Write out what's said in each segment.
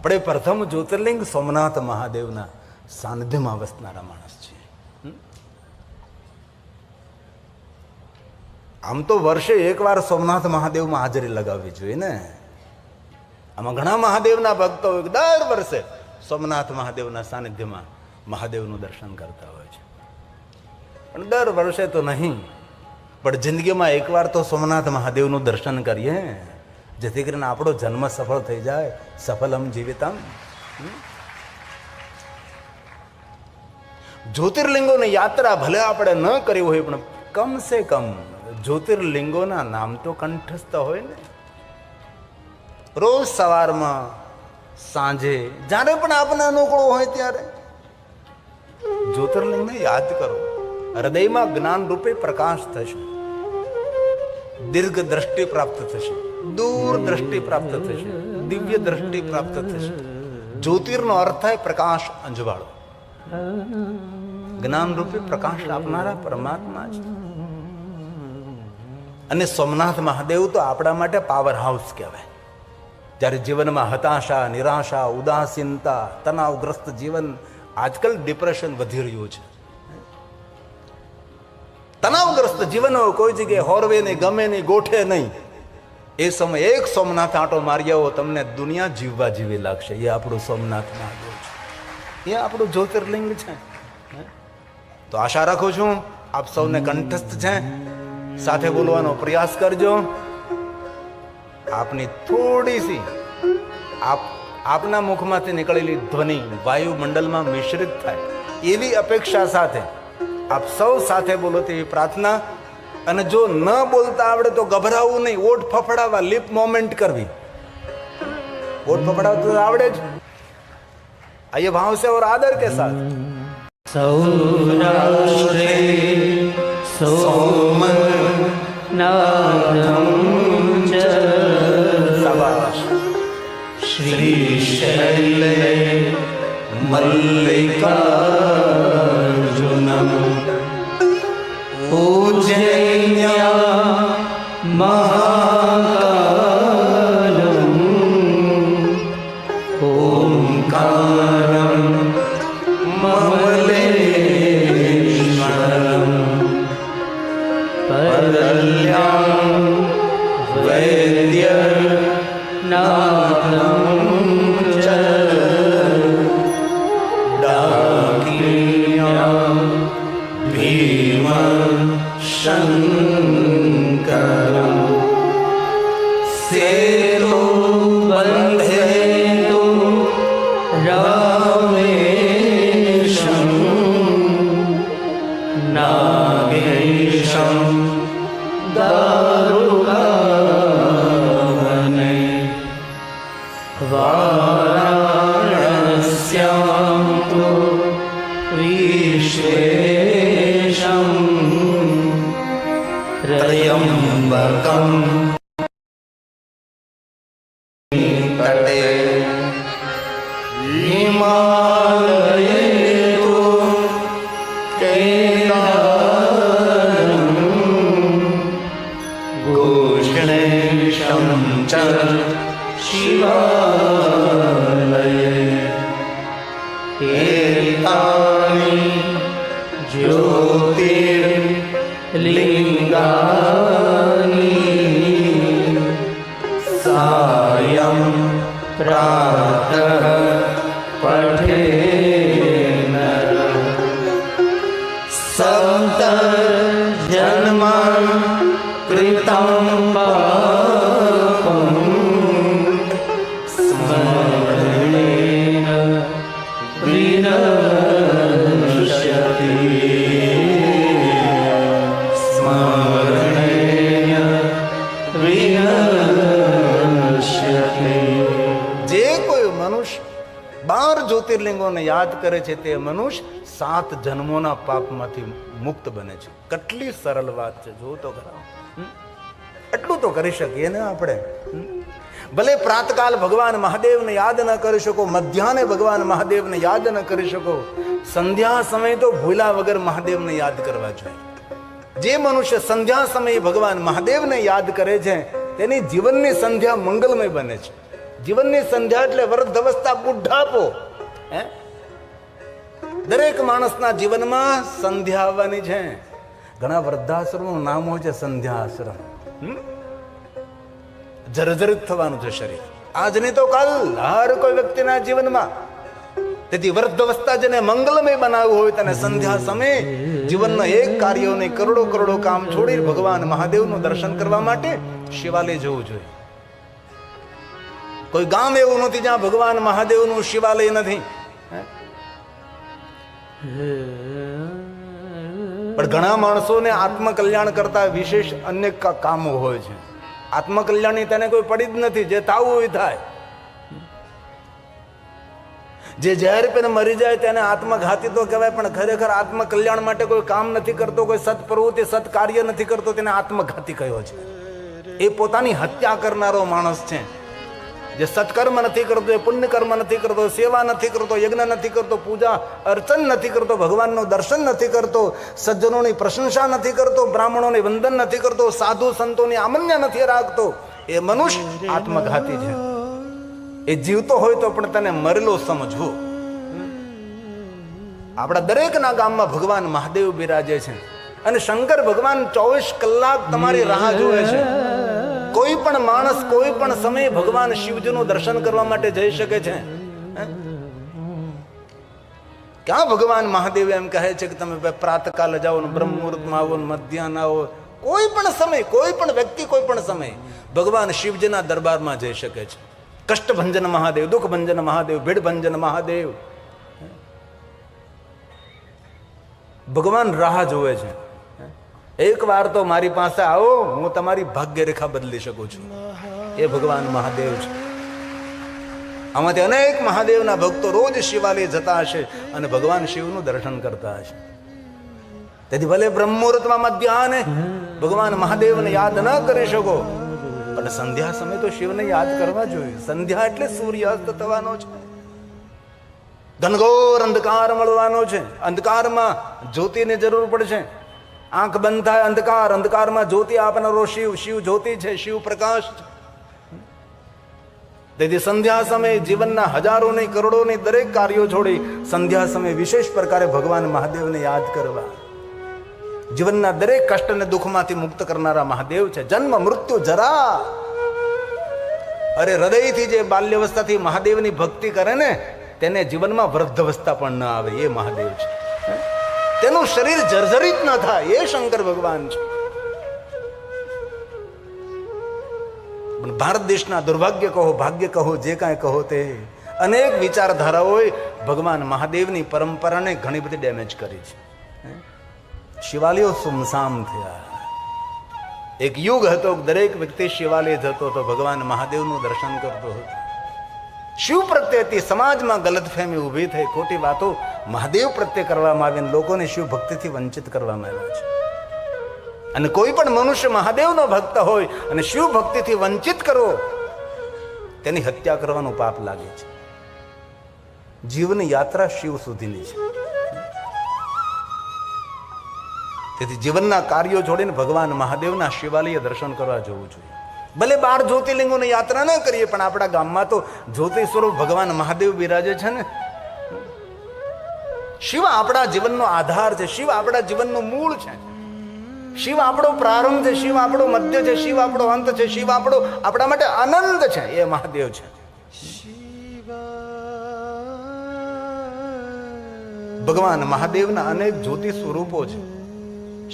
આપણે પ્રથમ જ્યોતિર્લિંગ સોમનાથ મહાદેવના સાનિધ્યમાં વસનારા માણસ છીએ. આમ તો વર્ષે એકવાર સોમનાથ મહાદેવમાં હાજરી લગાવવી જોઈએ ને. આમાં ઘણા મહાદેવના ભક્તો દર વર્ષે સોમનાથ મહાદેવના સાનિધ્યમાં મહાદેવનું દર્શન કરતા હોય છે. પણ દર વર્ષે તો નહીં, પણ જિંદગીમાં એકવાર તો સોમનાથ મહાદેવનું દર્શન કરીએ, જેથી કરીને આપણો જન્મ સફળ થઈ જાય. સફલમ જીવિતમ. જ્યોતિર્લિંગોની યાત્રા ભલે આપણે ન કરી હોય, પણ કમ સે કમ જ્યોતિર્લિંગોના નામ તો કંઠસ્થ હોય ને. રોજ સવારમાં, સાંજે, જ્યારે પણ આપને અનુકૂળ હોય ત્યારે જ્યોતિર્લિંગને યાદ કરો. હૃદયમાં જ્ઞાન રૂપે પ્રકાશ થશે, દીર્ઘ દ્રષ્ટિ પ્રાપ્ત થશે, દૂર દ્રષ્ટિ પ્રાપ્ત થશે, દિવ્ય દ્રષ્ટિ પ્રાપ્ત થશે. જ્યોતિર્નો અર્થ થાય પ્રકાશ, અંજવાળો. જ્ઞાન રૂપે પ્રકાશ આપનારા પરમાત્મા છે. અને સોમનાથ મહાદેવ તો આપણા માટે પાવર હાઉસ કહેવાય. જ્યારે જીવનમાં હતાશા, નિરાશા, ઉદાસીનતા, તણાવગ્રસ્ત જીવન, આજકાલ ડિપ્રેશન વધી રહ્યું છે. તણાવગ્રસ્ત જીવન કોઈ જગ્યાએ હોરવે નહીં, ગમે નહીં, ગોઠે નહીં, એ સમય એક સોમનાથ આંટો મારી આવો, તમને દુનિયા જીવવા જેવી લાગશે. એ આપણું સોમનાથ મહાદેવ છે, એ આપણું જ્યોતિર્લિંગ છે. તો આશા રાખું છું આપ સૌને કંઠસ્થ છે. સાથે બોલવાનો પ્રયાસ કરજો. આપની થોડી સી આપના મુખમાંથી નીકળેલી ધ્વનિ વાયુમંડળમાં મિશ્રિત થાય એવી અપેક્ષા સાથે આપ સૌ સાથે બોલો તેવી પ્રાર્થના. અને જો ન બોલતા આવડે તો ગભરાવું નહીં, ઓઠ ફફડાવા, લિપ મોમેન્ટ કરવી. ઓઠ ફફડાવતો આવડે જ. આइए भाव से और आदर के साथ. सौराष्ट्रे सोमनाथं च श्रीशैले मल्लिकार्जुनं पूजन्या महाकालं ओंकारं ममलेश्वरं परल्यां वैद्यनाथं च डाकिन्यां भीमशङ्करं सेतु बन्धेतु रामेशं नागेशं दारुकावने वाराणस्यां तु विश्वेशं त्र्यम्बकं तटे हिमालये तु कैलासं घोषणेशं च शिवालये एतानि ज्योतिर्लिङ्गानि सायं प्रातः पठे नरः सप्तजन्म कृतं पापं स्मरणेन विनश्यति स्मरणेन विनश्यति. જે કોઈ મનુષ્ય 12 જ્યોતિર્લિંગોને યાદ કરે છે તે મનુષ્ય 7 જન્મોના પાપમાંથી મુક્ત બને છે. કેટલી સરળ વાત છે, જો તો ખરા. એટલું તો કરી શકીએ ને આપણે. ભલે પ્રાતકાલ ભગવાન મહાદેવને યાદ ન કરી શકો, મધ્યાહને ભગવાન મહાદેવને યાદ ન કરી શકો, સંધ્યા સમય તો ભૂલા વગર મહાદેવને યાદ કરવા જોઈએ. જે મનુષ્ય સંધ્યા સમયે ભગવાન મહાદેવને યાદ કરે છે તેની જીવનની સંધ્યા મંગલમય બને છે. જીવનની સંધ્યા એટલે વૃદ્ધ અવસ્થા, બુઢાપો. હે, દરેક માણસના જીવનમાં સંધ્યા આવવાની છે. ઘણા વૃદ્ધાશ્રમનું નામ હોય છે સંધ્યા આશ્રમ. જર્જરિત થવાનું છે શરીર, આજ નહીં તો કાલ, હર કોઈ વ્યક્તિના જીવનમાં. તેથી વૃદ્ધ અવસ્થા જેને મંગલમય બનાવવું હોય તેને સંધ્યા સમયે જીવનના એક કાર્યોને કરોડો કરોડો કામ છોડી ભગવાન મહાદેવનું દર્શન કરવા માટે શિવાલય જવું જોઈએ. કોઈ ગામ એવું નથી જ્યાં ભગવાન મહાદેવનું શિવાલય નથી. પણ ઘણા માણસોને આત્મકલ્યાણ કરતા વિશેષ અનેક કામો હોય છે. આત્મકલ્યાણની તેને કોઈ પડી જ નથી. જે થવું હોય થાય. જે ઝેર પીને મરી જાય તેને આત્મઘાતી તો કહેવાય, પણ ખરેખર આત્મકલ્યાણ માટે કોઈ કામ નથી કરતો, કોઈ સત્પ્રવૃત્તિ સત્કાર્ય નથી કરતો, તેને આત્મઘાતી કહ્યો છે. એ પોતાની હત્યા કરનારો માણસ છે. જે સત્કર્મ નથી કરતો, એ પુણ્ય કર્મ નથી કરતો, સેવા નથી કરતો, યજ્ઞ નથી કરતો, પૂજા અર્ચન નથી કરતો, ભગવાનનું દર્શન નથી કરતો, સજ્જનોની પ્રશંસા નથી કરતો, બ્રાહ્મણોને વંદન નથી કરતો, સાધુ સંતોની આમન્ય નથી રાખતો, એ મનુષ્ય આત્મઘાતી છે. એ જીવતો હોય તો પણ તેને મરેલો સમજવો. આપણા દરેકના ગામમાં ભગવાન મહાદેવ બિરાજે છે અને શંકર ભગવાન 24 કલાક તમારી રાહ જુએ છે. કોઈ પણ માણસ કોઈ પણ સમયે ભગવાન શિવજીનું દર્શન કરવા માટે જઈ શકે છે. ક્યાં ભગવાન મહાદેવ એમ કહે છે કે તમે પ્રાતકાલે જાઓ ને બ્રહ્મ મુહૂર્તમાં આવો ને મધ્યાહન આવો. કોઈ પણ સમય, કોઈ પણ વ્યક્તિ, કોઈ પણ સમય ભગવાન શિવજીના દરબારમાં જઈ શકે છે. કષ્ટભંજન મહાદેવ, દુઃખભંજન મહાદેવ, ભીડભંજન મહાદેવ. ભગવાન રાહ જોવે છે. એક વાર તો મારી પાસે આવો, હું તમારી ભાગ્ય રેખા બદલી શકું છું. એ ભગવાન મહાદેવ છે. આમાંથી અનેક મહાદેવના ભક્તો રોજ શિવાલય જતા હશે અને ભગવાન શિવનું દર્શન કરતા હશે. તેથી ભલે બ્રહ્મ મુહૂર્તમાં મધ્યાહને ભગવાન મહાદેવને યાદ ન કરી શકો, પણ સંધ્યા સમય તો શિવને યાદ કરવા જોઈએ. સંધ્યા એટલે સૂર્યાસ્ત થવાનો છે. ઘનઘોર અંધકાર મળવાનો છે. અંધકારમાં જ્યોતિની જરૂર પડશે. આંખ બંધ થાય અંધકાર, અંધકારમાં જ્યોતિ આપનારો શિવ. શિવ જ્યોતિ છે, શિવ પ્રકાશ છે. તેથી સંધ્યા સમયે જીવનના હજારો નહીં કરોડો નહીં દરેક કાર્યો છોડી સંધ્યા સમયે વિશેષ પ્રકારે ભગવાન મહાદેવને યાદ કરવા. જીવનના દરેક કષ્ટ અને દુઃખમાંથી મુક્ત કરનારા મહાદેવ છે. જન્મ મૃત્યુ જરા. અરે હૃદયથી જે બાલ્યાવસ્થાથી મહાદેવની ભક્તિ કરે ને તેને જીવનમાં વૃદ્ધાવસ્થા પણ ન આવે. એ મહાદેવ છે. તેનું શરીર જર્જરિત ન થાય. એ શંકર ભગવાન છે. પણ ભારત દેશના દુર્ભાગ્ય કહો, ભાગ્ય કહો, જે કાંઈ કહો તે અનેક વિચારધારાઓએ ભગવાન મહાદેવની પરંપરાને ઘણી બધી ડેમેજ કરી છે. શિવાલયો સુમસામ થયા. એક યુગ હતો, દરેક વ્યક્તિ શિવાલય જતો હતો, ભગવાન મહાદેવનું દર્શન કરતો હતો. શિવ પ્રત્યેથી સમાજમાં ગલતફહેમી ઊભી થઈ. ખોટી વાતો મહાદેવ પ્રત્યે કરવામાં આવી અને લોકોને શિવ ભક્તિથી વંચિત કરવામાં આવ્યા છે. અને કોઈ પણ મનુષ્ય મહાદેવનો ભક્ત હોય અને શિવ ભક્તિથી વંચિત કરો, તેની હત્યા કરવાનું પાપ લાગે છે. જીવની યાત્રા શિવ સુધીની છે. તેથી જીવનના કાર્યો છોડીને ભગવાન મહાદેવના શિવાલય દર્શન કરવા જવું જોઈએ. ભલે 12 જ્યોતિર્લિંગોની યાત્રા ન કરીએ, પણ આપણા ગામમાં તો જ્યોતિ સ્વરૂપ ભગવાન મહાદેવ બિરાજે છે ને. શિવ આપણા જીવનનો આધાર છે. શિવ આપણા જીવનનું મૂળ છે. શિવ આપણો પ્રારંભ છે. શિવ આપણો મધ્ય છે. શિવ આપણો અંત છે. શિવ આપણો આપણા માટે આનંદ છે. એ મહાદેવ છે. ભગવાન મહાદેવના અનેક જ્યોતિ સ્વરૂપો છે.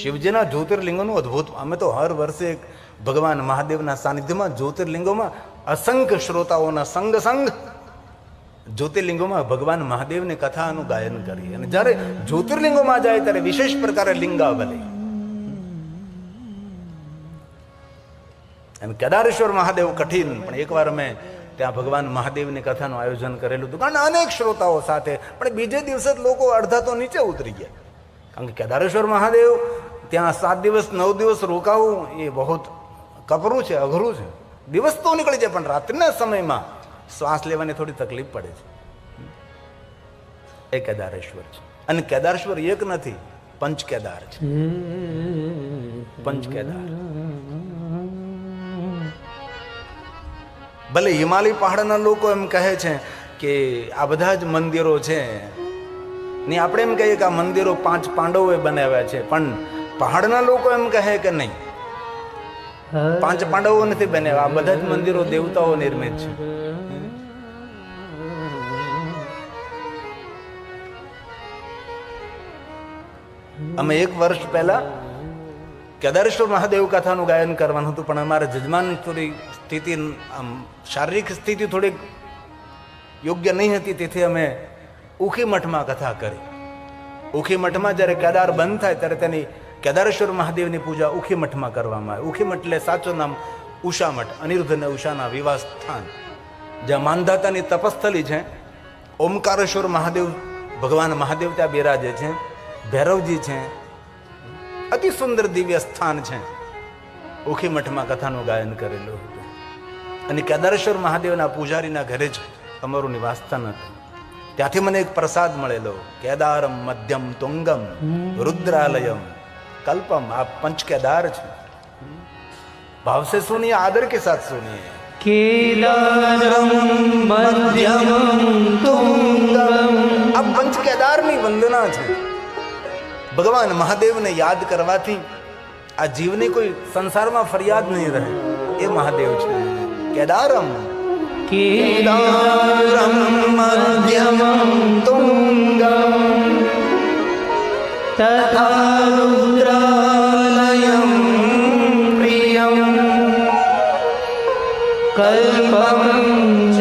શિવજીના જ્યોતિર્લિંગોનું અદ્ભુત. અમે તો હર વર્ષે ભગવાન મહાદેવના સાનિધ્યમાં જ્યોતિર્લિંગોમાં અસંખ્ય શ્રોતાઓના સંગ જ્યોતિર્લિંગોમાં ભગવાન મહાદેવની કથાનું ગાયન કરીએ. અને જ્યારે જ્યોતિર્લિંગોમાં જાય ત્યારે વિશેષ પ્રકારે લિંગાવલી. એમ કેદારેશ્વર મહાદેવ કઠિન, પણ એકવાર અમે ત્યાં ભગવાન મહાદેવની કથાનું આયોજન કરેલું હતું, કારણ અનેક શ્રોતાઓ સાથે. પણ બીજે દિવસે લોકો અડધા તો નીચે ઉતરી ગયા, કારણ કે કેદારેશ્વર મહાદેવ ત્યાં 7 દિવસ 9 દિવસ રોકાવું એ બહુ કપરું છે, અઘરું છે. દિવસ તો નીકળી જાય, પણ રાત્રિના સમયમાં શ્વાસ લેવાની થોડી તકલીફ પડે છે. એ કેદારેશ્વર છે. અને કેદારેશ્વર એક નથી, પંચકેદાર છે. પંચકેદાર. ભલે હિમાલય પહાડના લોકો એમ કહે છે કે આ બધા જ મંદિરો છે ને આપણે એમ કહીએ કે આ મંદિરો 5 પાંડવોએ બનાવ્યા છે, પણ પહાડના લોકો એમ કહે કે નહીં, 5 પાંડવો નથી બનાવ્યા, આ બધા જ મંદિરો દેવતાઓ નિર્મિત છે. અમે 1 વર્ષ પહેલા કેદારેશ્વર મહાદેવ કથાનું ગાયન કરવાનું હતું, પણ અમારા જજમાન થોડી સ્થિતિ, શારીરિક સ્થિતિ થોડીક યોગ્ય નહીં હતી, તેથી અમે ઉખી મઠમાં કથા કરી. ઉખી મઠમાં જ્યારે કેદાર બંધ થાય ત્યારે તેની કેદારેશ્વર મહાદેવની પૂજા ઉખી મઠમાં કરવામાં આવે. ઉખી મઠ એટલે સાચું નામ ઉષા મઠ, અનિરુદ્ધ અને ઉષાના વિવાહ સ્થાન, જ્યાં માનધાતાની તપસ્થલી છે. ઓમકારેશ્વર મહાદેવ, ભગવાન મહાદેવ ત્યાં બિરાજે છે. ભૈરવજી છે, અતિ સુંદર દિવ્ય સ્થાન છે. ઉખી મઠમાં કથાનું ગાયન કરેલું હતું. અને કેદારેશ્વર મહાદેવના પૂજારીના ઘરે જ અમારું નિવાસસ્થાન હતું. ત્યાંથી મને એક પ્રસાદ મળેલો, કેદારમ મધ્યમ તુંગમ રુદ્રાલયમ कल्पम. आप पंच केदार છે. भाव से सुनिए, आदर के साथ सुनिए. केदारम मध्यम तुंगम. આ પંચ કેદારની વંદના છે. ભગવાન મહાદેવને યાદ કરવાથી આ જીવની કોઈ સંસારમાં ફરિયાદ નહીં રહે. એ મહાદેવ છે. કેદારમ केदारम मध्यम तुंगम तथा रुद्रालयं प्रियं कल्पं च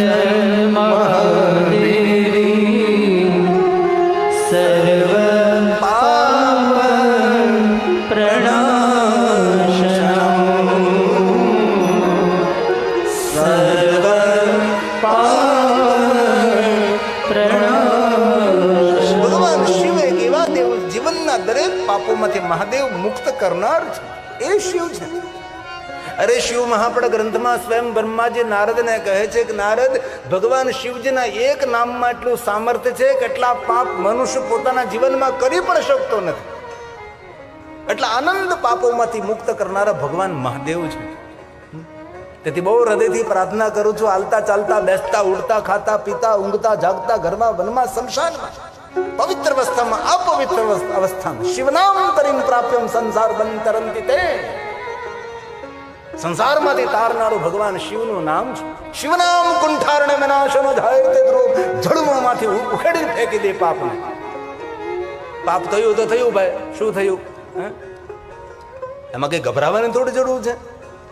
महादेवी सर्व पाप प्रणाशनम् सर्व पाप प्रणाशनम्. ભગવાન શિવ એક એવા દેવ, જીવનના દરેક પાપોમાંથી મહાદેવ મુક્ત કરનાર છે. એ શિવ છે. અરે શિવ મહાપડ ગ્રંથમાં સ્વયં બ્રહ્માજી નારદને કહે છે કે નારદ, ભગવાન શિવજીના એક નામમાં એટલું સામર્થ્ય છે કે એટલા પાપ મનુષ્ય પોતાના જીવનમાં કરી પણ શકતો નથી. એટલા આનંદ પાપોમાંથી મુક્ત કરનારા ભગવાન મહાદેવ છે. તેથી બહુ હૃદયથી પ્રાર્થના કરું છું, હાલતા ચાલતા, બેસતા ઉડતા, ખાતા પીતા, ઊંઘતા જાગતા, ઘરમાં વનમાં શમશાનમાં, પવિત્ર અવસ્થામાં અપવિત્ર અવસ્થામાં શિવનામ તરીમ પ્રાપ્યમ સંસાર બંતરંતિ તે. સંસારમાંથી તારનારું ભગવાન શિવનું નામ છે. શિવનામ કુંઠારણે વિનાશનો જાય તે દ્રોહ. જળમાંથી ઉખેડી ફેંકી દે પાપને. પાપ થયું તો થયું ભાઈ, શું થયું? એમાં કઈ ગભરાવાની થોડી જરૂર છે.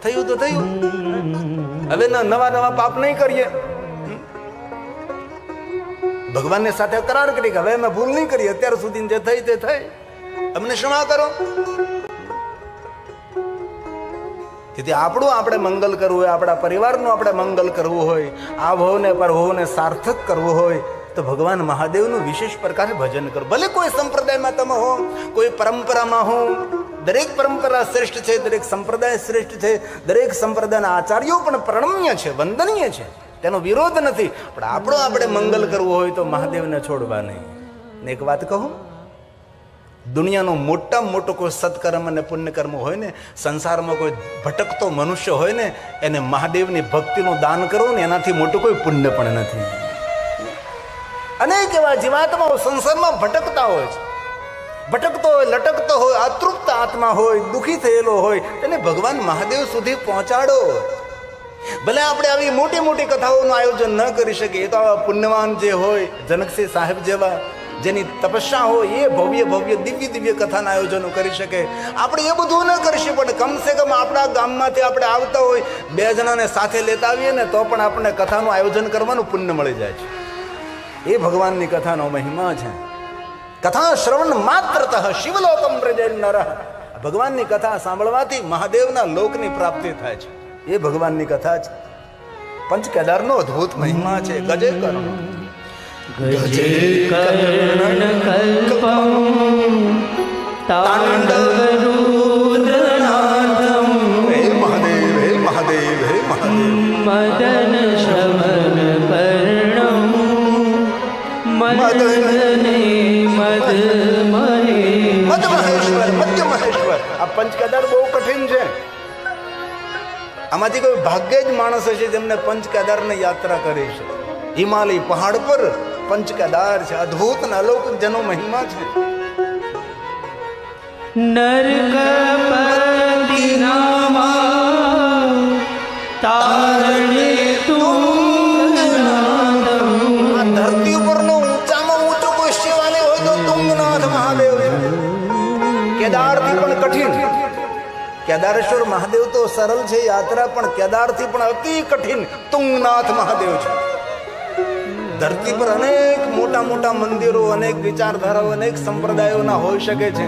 થયું તો થયું. હવે નવા નવા પાપ નહીં કરીએ. ભગવાનને સાથે કરાર કરી કે હવે અમે ભૂલ નહીં કરીએ, અત્યાર સુધી જે થઈ તે થઈ, અમને ક્ષમા કરો. તેથી આપણું આપણે મંગલ કરવું હોય, આપણા પરિવારનું આપણે મંગલ કરવું હોય, આ ભાવને પરભાવને સાર્થક કરવું હોય તો ભગવાન મહાદેવનું વિશેષ પ્રકારે ભજન કરો. ભલે કોઈ સંપ્રદાયમાં તમે હો, કોઈ પરંપરામાં હો, દરેક પરંપરા શ્રેષ્ઠ છે, દરેક સંપ્રદાય શ્રેષ્ઠ છે, દરેક સંપ્રદાયના આચાર્યો પણ પ્રણમ્ય છે, વંદનીય છે, તેનો વિરોધ નથી. પણ આપણો આપણે મંગલ કરવું હોય તો મહાદેવને છોડવા નહીં. ને એક વાત કહું, દુનિયાનો મોટામાં મોટો કોઈ સત્કર્મ અને પુણ્યકર્મ હોય ને, સંસારમાં કોઈ ભટકતો મનુષ્ય હોય ને, એને મહાદેવની ભક્તિનું દાન કરો ને, એનાથી મોટું કોઈ પુણ્ય પણ નથી. અનેક એવા જીવાત્માઓ સંસારમાં ભટકતા હોય છે. ભટકતો હોય, લટકતો હોય, અતૃપ્ત આત્મા હોય, દુઃખી થયેલો હોય, તેને ભગવાન મહાદેવ સુધી પહોંચાડો. ભલે આપણે આવી મોટી મોટી કથાઓનું આયોજન ન કરી શકીએ, તો આવા પુણ્યવાન જે હોય, જનકસિંહ સાહેબ જેવા, જેની તપસ્યા હોય, એ ભવ્ય ભવ્ય દિવ્ય દિવ્ય કથાના આયોજનો કરી શકે. આપણે એ બધું ન કરીશું, પણ કમસે કમ આપણા ગામમાંથી આપણે આવતા હોય, 2 જણાને સાથે લેતા આવીએ ને, તો પણ આપણને કથાનું આયોજન કરવાનું પુણ્ય મળી જાય છે. એ ભગવાનની કથાનો મહિમા છે. કથા શ્રવણ માત્રતઃ શિવલોકમ પ્રજય નર. ભગવાનની કથા સાંભળવાથી મહાદેવના લોકની પ્રાપ્તિ થાય છે. એ ભગવાનની કથા છે. પંચ કેદારનો અદ્ભુત મહિમા છે. ગજે કર્ણ गजे कर्णकल्पं ताण्डवरुद्रनाथं हे महादेव, हे महादेव, हे महादेव. मदन शमन कर्णं मदने મદ મહેશ્વર, મધ્ય મહેશ્વર. આ પંચ કેદાર બહુ કઠિન છે. આમાંથી કોઈ ભાગ્યે જ માણસ હશે જેમને પંચ કેદારની યાત્રા કરી છે. હિમાલય પહાડ પર પંચ કેદાર છે. અદ્ભુત અને અલૌકિક જેનો મહિમા છે. નરકપતિ નામા તારણે તુંગનાથમ. આ ધરતી ઉપરનો ઊંચામાં ઊંચો કોઈ શિવાલય હોય તો તુંગનાથ મહાદેવ છે. કેદારથી પણ કઠિન. કેદારેશ્વર મહાદેવ તો સરળ છે યાત્રા, પણ કેદારથી પણ અતિ કઠિન તુંગનાથ મહાદેવ છે. ધરતી પર અનેક મોટા મોટા મંદિરો, અનેક વિચારધારાઓ, અનેક સંપ્રદાયોના હોઈ શકે છે.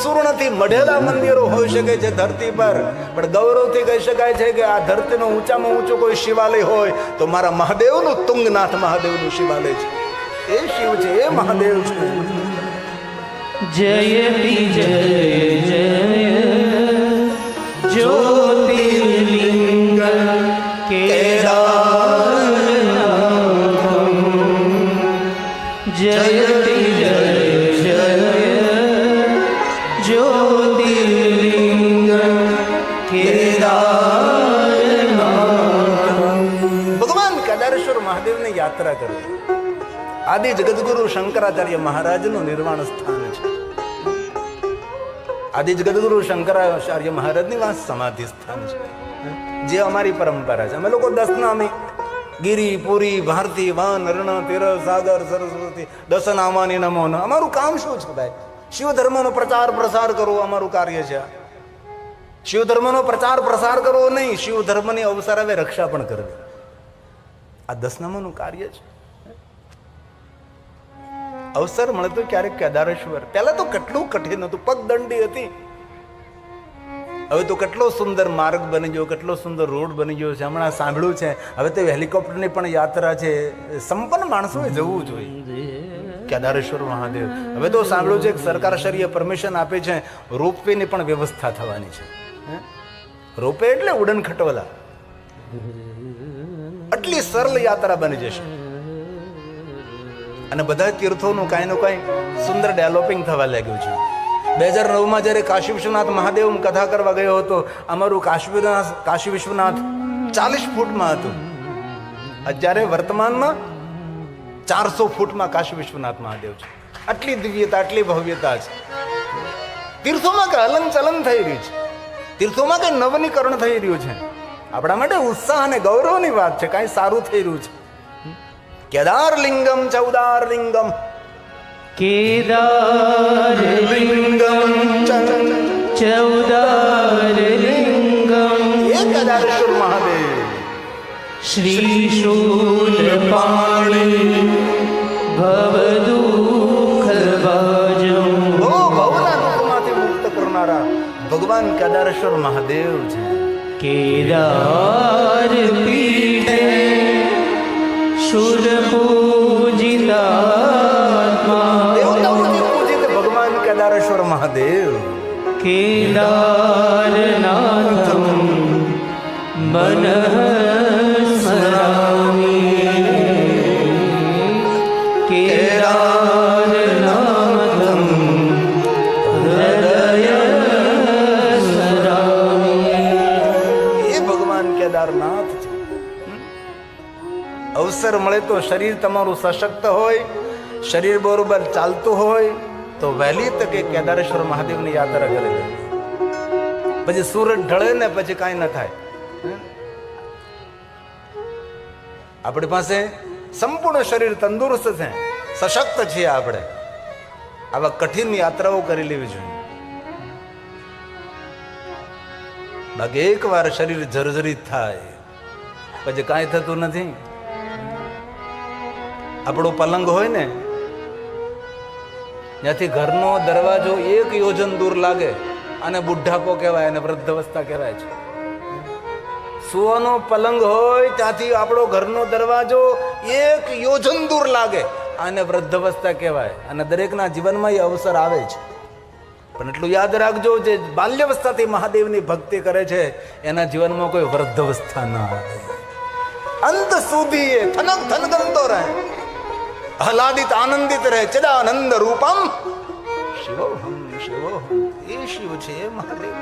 સુવર્ણથી મઢેલા મંદિરો હોઈ શકે છે ધરતી પર, પણ ગૌરવથી કહી શકાય છે કે આ ધરતીનો ઊંચામાં ઊંચો કોઈ શિવાલય હોય તો મારા મહાદેવનું તુંગનાથ મહાદેવનું શિવાલય છે. એ શિવ છે, એ મહાદેવ છે. જયતિ જય જય જ્યોતિર્લિંગ કેદારનાથમ. જયતિ જય જય જ્યોતિર્લિંગ કેદારનાથમ. ભગવાન કેદારેશ્વર મહાદેવની યાત્રા કરવી આદિ જગદગુરુ શંકરાચાર્ય મહારાજનું નિર્વાણ સ્થાન છે. આદિ જગદગુરુ શંકરાચાર્ય મહારાજની વાત સમાધિ સ્થાન છે, જે અમારી પરંપરા છે. અમે લોકો 10 નામી ગિરી પુરી ભારતી વાન રણ તીરથ સાગર સરસ્વતી 10 નામાની નમો. અમારું કામ શું છે ભાઈ? શિવ ધર્મનો પ્રચાર પ્રસાર કરવો અમારું કાર્ય છે. શિવ ધર્મનો પ્રચાર પ્રસાર કરવો નહીં, શિવ ધર્મની અવસર આવે રક્ષા પણ કરવી. આ 10 નામાનું કાર્ય છે. અવસર મળતો ક્યારેક કેદારેશ્વર. પહેલા તો કેટલું કઠિન હતું, પગદંડી હતી. હવે તો કેટલો સુંદર માર્ગ બની ગયો, કેટલો સુંદર રોડ બની ગયો છે. હમણાં સાંભળ્યું છે હવે તો હેલિકોપ્ટરની પણ યાત્રા છે. સંપન્ન માણસોએ જવું જોઈએ કેદારેશ્વર મહાદેવ. હવે તો સાંભળ્યું છે કે સરકારશ્રીએ પરમિશન આપી છે, રોપવેની પણ વ્યવસ્થા થવાની છે. રોપવે એટલે ઉડન ખટોલા. આટલી સરળ યાત્રા બની જશે. અને બધા તીર્થોનું કાંઈ નું કાંઈ સુંદર ડેવલપિંગ થવા લાગ્યું છે. 2009માં જ્યારે કાશી વિશ્વનાથ મહાદેવ કથા કરવા ગયો હતો, અમારું કાશી વિશ્વનાથ 40 ફૂટમાં હતું. અત્યારે વર્તમાનમાં 400 ફૂટમાં કાશી વિશ્વનાથ મહાદેવ છે. આટલી દિવ્યતા, આટલી ભવ્યતા છે. તીર્થોમાં કઈ હલન ચલન થઈ રહ્યું છે, તીર્થોમાં કઈ નવનીકરણ થઈ રહ્યું છે. આપણા માટે ઉત્સાહ અને ગૌરવની વાત છે. કાંઈ સારું થઈ રહ્યું છે. કેદારલિંગમ ચૌદારલિંગમ કેદારલિંગમ ચૌદારલિંગમ. એ કેદારેશ્વર મહાદેવ શ્રી શૂલપાણી ભવદુઃખભાજમ. ભવના દુઃખમાંથી મુક્ત કરનારા ભગવાન કેદારેશ્વર મહાદેવ છે. કેદાર પીઠે શુર પૂજિતાત્મા. દેવતાઓથી પૂજિત ભગવાન કેદારેશ્વર મહાદેવ. કેદારનાથમ મનઃ સ્મરામિ. કેદારનાથમ હૃદય સ્મરામિ. એ ભગવાન કેદારનાથ છે. અવસર મળે તો શરીર તમારું સશક્ત હોય, શરીર બરોબર ચાલતું હોય તો વહેલી તકે કેદારેશ્વર મહાદેવની યાત્રા કરી લે. પછી સૂરજ ઢળે ને પછી કાંઈ ન થાય. આપણી પાસે સંપૂર્ણ શરીર તંદુરસ્ત છે, સશક્ત છીએ આપણે. આવા કઠિન યાત્રાઓ કરી લેવી જોઈએ. બાકી એકવાર શરીર જર્જરિત થાય પછી કાંઈ થતું નથી. આપણો પલંગ હોય ને, ત્યાંથી ઘરનો દરવાજો 1 યોજન દૂર લાગે અને બુઢાપો કહેવાય અને વૃદ્ધાવસ્થા કહેવાય છે. સુવાનો પલંગ હોય ત્યાંથી આપણો ઘરનો દરવાજો 1 યોજન દૂર લાગે અને વૃદ્ધાવસ્થા કહેવાય. અને દરેકના જીવનમાં એ અવસર આવે છે. પણ એટલું યાદ રાખજો, જે બાલ્યાવસ્થાથી મહાદેવની ભક્તિ કરે છે એના જીવનમાં કોઈ વૃદ્ધાવસ્થા ન આવે. અંત સુધી એ થનક થનગમતો રહે, આહલાદિત આનંદિત રહે. ચિદાનંદ રૂપમ શિવોહમ શિવોહમ. એ શિવ છે, એ મહાદેવ.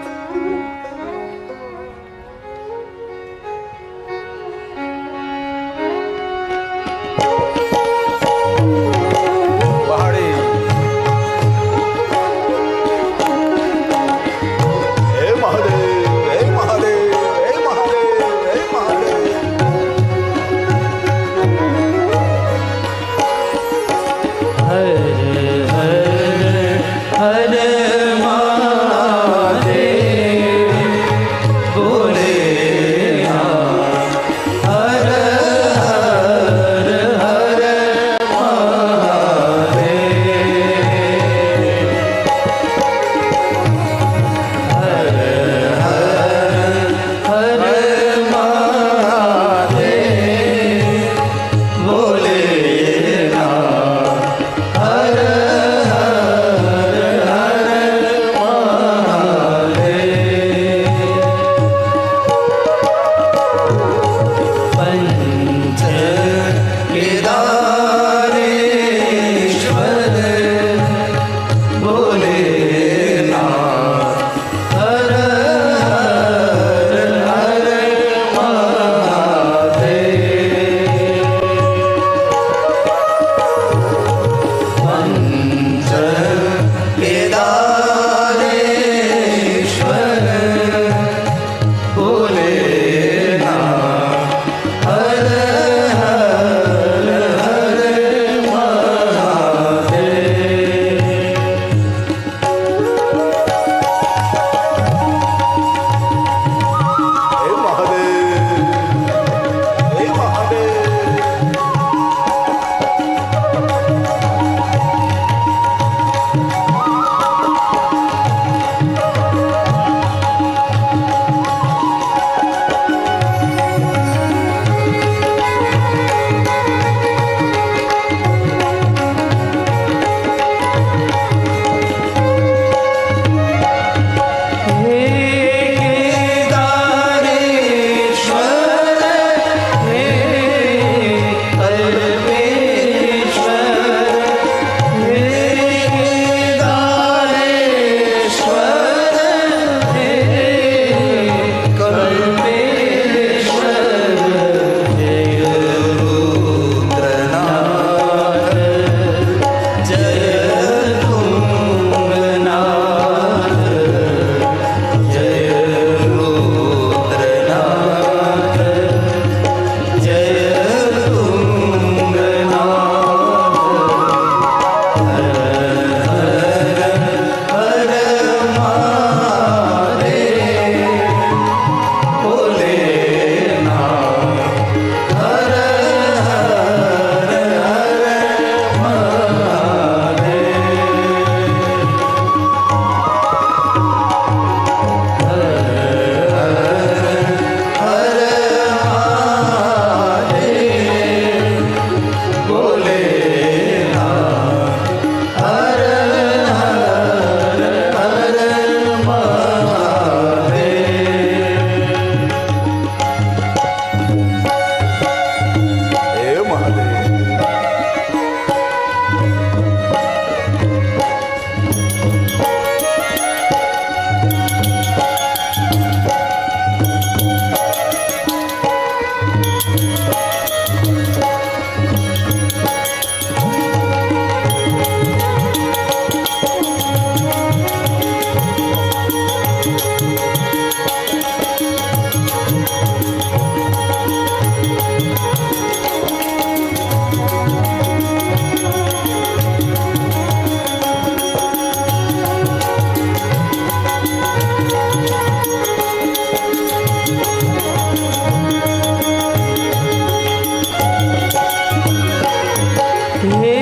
હે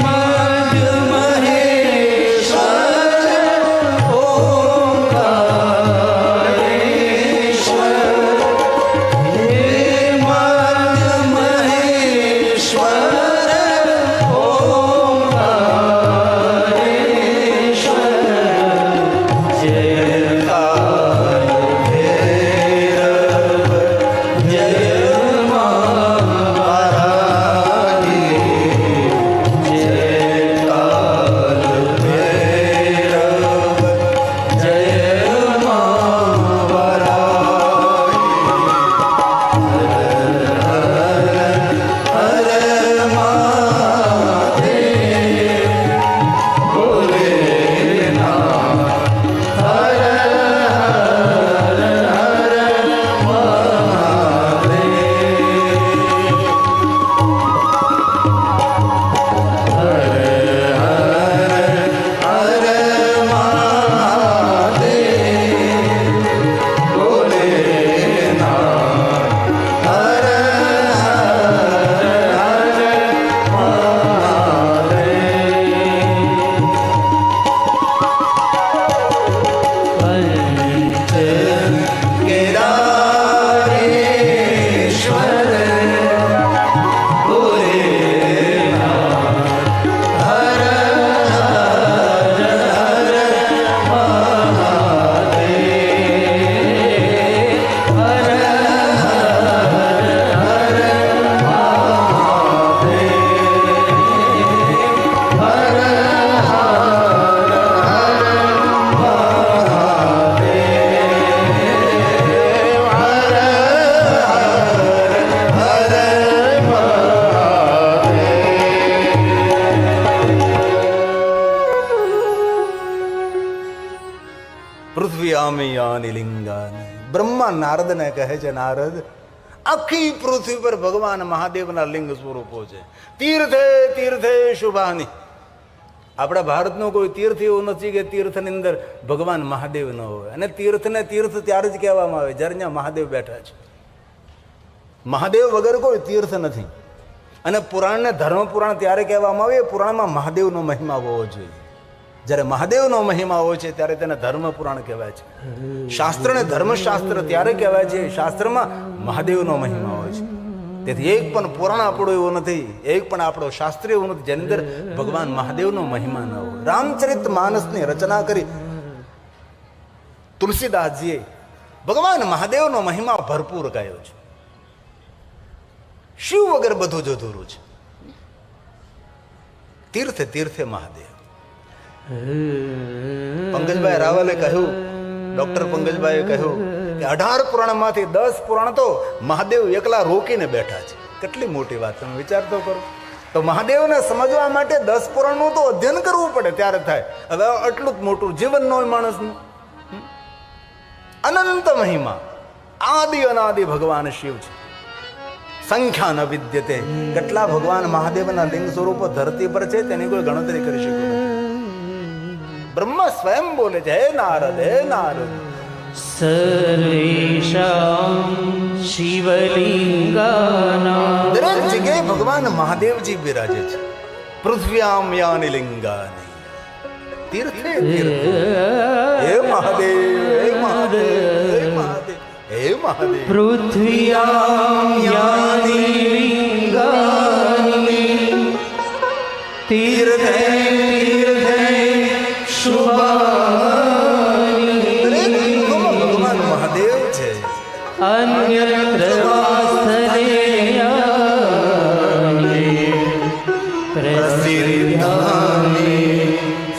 મધ મહેશ્વર ઓંકારેશ્વર, હે મધ મહેશ્વર ઓંકારેશ્વર, જય કાલ ભૈરવ, જય પૃથ્વીયામિયાનિ લિંગાનિ. બ્રહ્મા નારદને કહે છે, નારદ, આખી પૃથ્વી પર ભગવાન મહાદેવના લિંગ સ્વરૂપો છે. તીર્થે તીર્થે શુભાની. આપણા ભારતનો કોઈ તીર્થ એવું નથી કે તીર્થની અંદર ભગવાન મહાદેવ ન હોય. અને તીર્થને તીર્થ ત્યારે જ કહેવામાં આવે જ્યારે ત્યાં મહાદેવ બેઠા છે. મહાદેવ વગર કોઈ તીર્થ નથી. અને પુરાણને ધર્મ પુરાણ ત્યારે કહેવામાં આવે, પુરાણમાં મહાદેવનો મહિમા હોવો જોઈએ. જ્યારે મહાદેવનો મહિમા હોય છે ત્યારે તેને ધર્મ પુરાણ કહેવાય છે. શાસ્ત્રને ધર્મશાસ્ત્ર ત્યારે કહેવાય છે શાસ્ત્રમાં મહાદેવનો મહિમા હોય છે. તેથી એક પણ પુરાણ આપણું એવું નથી, એક પણ આપણો શાસ્ત્ર એવું નથી જેની અંદર ભગવાન મહાદેવનો મહિમા ન હોય. રામચરિત માનસની રચના કરી તુલસીદાસજીએ ભગવાન મહાદેવનો મહિમા ભરપૂર ગાયો છે. શિવ વગર બધું જ અધૂરું છે. તીર્થે તીર્થે મહાદેવ. પંકજભાઈ રાવલે કહ્યું, ડોક્ટર પંકજભાઈએ કહ્યું કે 18 પુરાણમાંથી 10 પુરાણ તો મહાદેવ એકલા રોકીને બેઠા છે. કેટલી મોટી વાત, તમે વિચાર તો કરો. તો મહાદેવને સમજવા માટે 10 પુરાણનું તો અધ્યયન કરવું પડે ત્યારે થાય. હવે આટલું જ મોટું જીવન ન હોય માણસનું. અનંત મહિમા, આદિ અનાદિ ભગવાન શિવ છે. સંખ્યા ન વિદ્યતે. કેટલા ભગવાન મહાદેવના લિંગ સ્વરૂપો ધરતી પર છે તેની કોઈ ગણતરી કરી શકતું નથી. બ્રહ્મા સ્વયં બોલે છે, હે નારદ, હે નારદ, સર્વેષાં શિવલિંગાનાં. દરેક જગ્યાએ ભગવાન મહાદેવજી બિરાજે છે. પૃથ્વ્યામ યાનિ લિંગાની. તીર્થે તીર્થે હે મહાદેવ, હે મહાદેવ, હે મહાદેવ, હે મહાદેવ. પૃથ્વ્યાં યાનિ લિંગાની તીર્થે તીર્થે શુભાની. દરેક લિંગોમાં ભગવાન મહાદેવ છે. અન્યત્ર વાસનેયાની પ્રસિદ્ધાની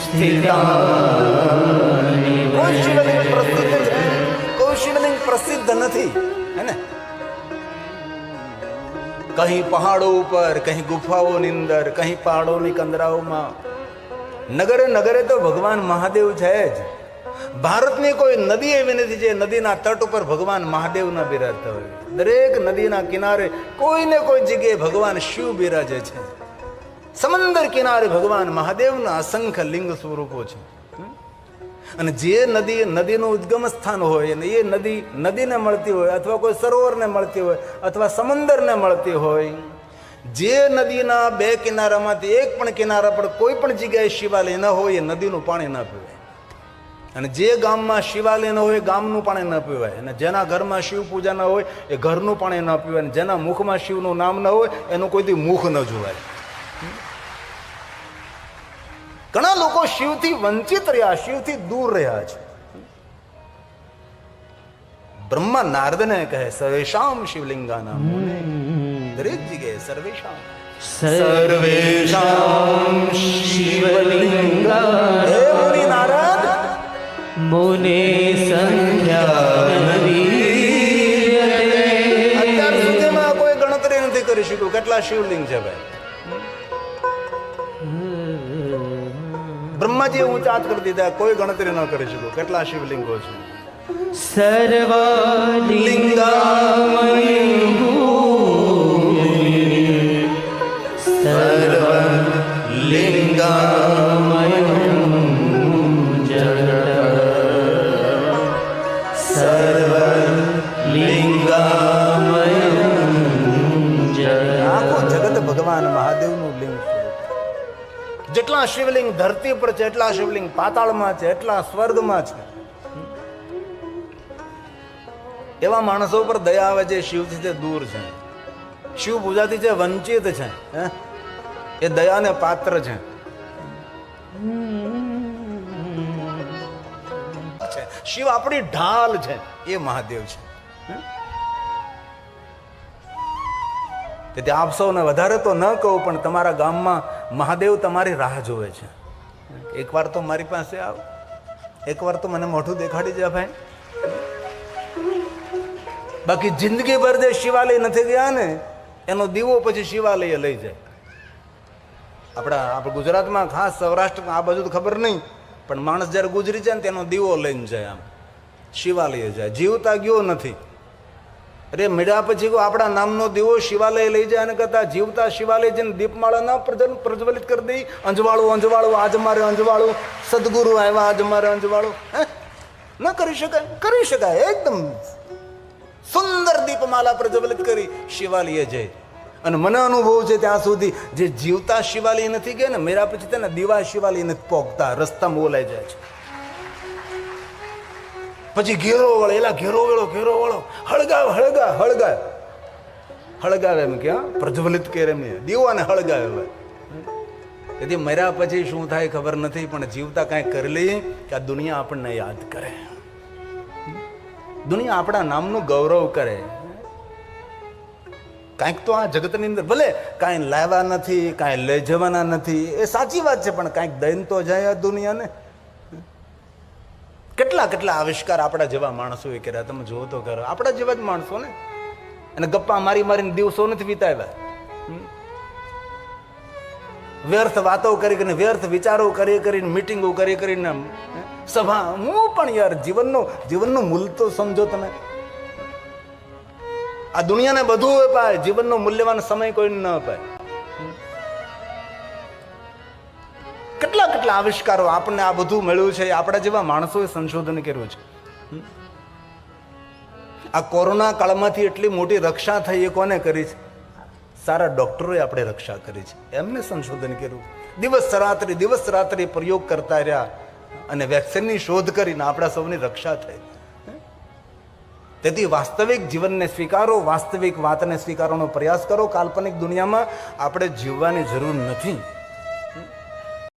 સ્થિતાની. કોઈ શિવલિંગ પ્રસિદ્ધ છે, કોઈ શિવલિંગ પ્રસિદ્ધ નથી, હે ને? કहीं પહાડો ઉપર, કहीं ગુફાઓની અંદર, કहीं પહાડોની કંદરાઓમાં, નગરે નગરે તો ભગવાન મહાદેવ છે જ. ભારતની કોઈ નદી એવી નથી જે નદીના તટ ઉપર ભગવાન મહાદેવ ના બિરાજતા હોય. દરેક નદીના કિનારે કોઈને કોઈ જગ્યાએ ભગવાન શિવ બિરાજે છે. સમંદર કિનારે ભગવાન મહાદેવના અસંખ્ય લિંગ સ્વરૂપો છે. અને જે નદીનું ઉદ્ગમ સ્થાન હોય અને એ નદીને મળતી હોય, અથવા કોઈ સરોવરને મળતી હોય, અથવા સમંદરને મળતી હોય, જે નદીના બે કિનારામાંથી એક પણ કિનારા પર કોઈ પણ જગ્યાએ શિવાલય ન હોય એ નદીનું પાણી ન પીવાય, અને જે ગામમાં શિવાલય ન હોય ગામનું પાણી ન પીવાય, અને જેના ઘરમાં શિવ પૂજા ન હોય એ ઘરનું પાણી ન પીવાય, અને જેના મુખમાં શિવનું નામ ન હોય એનું કોઈથી મુખ ન જોવાય. ઘણા લોકો શિવથી વંચિત રહ્યા, શિવથી દૂર રહ્યા છે. બ્રહ્મા નારદને કહે સર્વેશામ શિવલિંગાનામ, દરેક જગ્યાએ સર્વેશામ સર્વેષાં શિવલિંગા હે મુનિ નારદ, મુને સંખ્યા અત્યાર સુધીમાં કોઈ ગણતરી નથી કરી શક્યું કેટલા શિવલિંગ છે ભાઈ. બ્રહ્માજીએ ઊંચા કરી દીધા, કોઈ ગણતરી ન કરી શક્યું કેટલા શિવલિંગો છે. આખું જગત ભગવાન મહાદેવનું લિંગ સ્વરૂપ. જેટલા શિવલિંગ ધરતી પર છે એટલા શિવલિંગ પાતાળમાં છે, એટલા સ્વર્ગમાં છે. એવા માણસો પર દયા આવે જે શિવથી તે દૂર છે, શિવ પૂજાથી જે વંચિત છે, એ દયાને પાત્ર છે. શિવ આપણી ઢાલ છે, એ મહાદેવ છે. તેથી આપ સૌને વધારે તો ન કહું, પણ તમારા ગામમાં મહાદેવ તમારી રાહ જોવે છે. એકવાર તો મારી પાસે આવ, એકવાર તો મને મોઢું દેખાડી જાય ભાઈ. બાકી જિંદગી ભર જે શિવાલય નથી ગયા ને એનો દીવો પછી શિવાલય લઈ જાય. આપણા ગુજરાતમાં ખાસ સૌરાષ્ટ્રમાં આ બાજુ તો ખબર નહીં, પણ માણસ જયારે ગુજરી જાય ને તેનો દીવો લઈને જાય, આમ શિવાલય જાય. જીવતા ગયો નથી. અરે મળ્યા પછી આપણા નામનો દીવો શિવાલય લઈ જાય, અને કરતા જીવતા શિવાલય જઈને દીપમાળા ના પ્રજ્વલિત કરી દઈ. અંજવાળું અંજવાળું આજ મારે અંજવાળું, સદગુરુ આવ્યા આજ મારે અંજવાળું. ન કરી શકાય? કરી શકાય. એકદમ સુંદર દીપમાલા પ્રજ્વલિત કરી શિવાલય જાય. અને મને અનુભવ છે ત્યાં સુધી જે જીવતા શિવાલય નથી ગયા ને મેરા પછી તેના દીવા શિવાલય નથી પોગતા, રસ્તામાં ઓલાઈ જાય છે. પછી ઘેરો વળે, એલા ઘેરો વળો હળગાવ હળગાવ હળગાવ હળગાવે એમ ક્યાં પ્રજ્વલિત કરે એમ દીવાને હળગાવે. તેથી મર્યા પછી શું થાય ખબર નથી, પણ જીવતા કાંઈક કરી લઈએ કે આ દુનિયા આપણને યાદ કરે, દુનિયા આપણા નામનું ગૌરવ કરે. કાંઈક તો આ જગતની અંદર ભલે કાંઈ લાવ્યા નથી, કાંઈ લઈ જવાના નથી, એ સાચી વાત છે, પણ કાંઈક દઈને તો જાય આ દુનિયાને. કેટલા કેટલા આવિષ્કાર આપણા જેવા માણસોએ કર્યા, તમે જુઓ તો કરો. આપણા જેવા જ માણસો ને, અને ગપ્પા મારી મારીને દિવસો નથી વિતાવ્યા. વ્યર્થ વાતો કરી કરીને, વ્યર્થ વિચારો કરી કરીને, મિટિંગો કરી કરીને, સભા. હું પણ યાર જીવનનું મૂલ્ય તો સમજો તમે. આ દુનિયાને બધું અપાય, જીવનનો મૂલ્યવાન સમય કોઈને ન અપાય. કેટલા કેટલા આવિષ્કારો આપણને આ બધું મળ્યું છે, આપણા જેવા માણસોએ સંશોધન કર્યું છે. આ કોરોના કાળમાંથી એટલી મોટી રક્ષા થઈ એ કોને કરી છે? સારા ડોક્ટરોએ આપણે રક્ષા કરી છે, એમને સંશોધન કર્યું. દિવસ રાત્રિ પ્રયોગ કરતા રહ્યા અને વેક્સિનની શોધ કરીને આપણા સૌની રક્ષા થઈ. તેથી વાસ્તવિક જીવનને સ્વીકારો, વાસ્તવિક વાતને સ્વીકારવાનો પ્રયાસ કરો. કાલ્પનિક દુનિયામાં આપણે જીવવાની જરૂર નથી.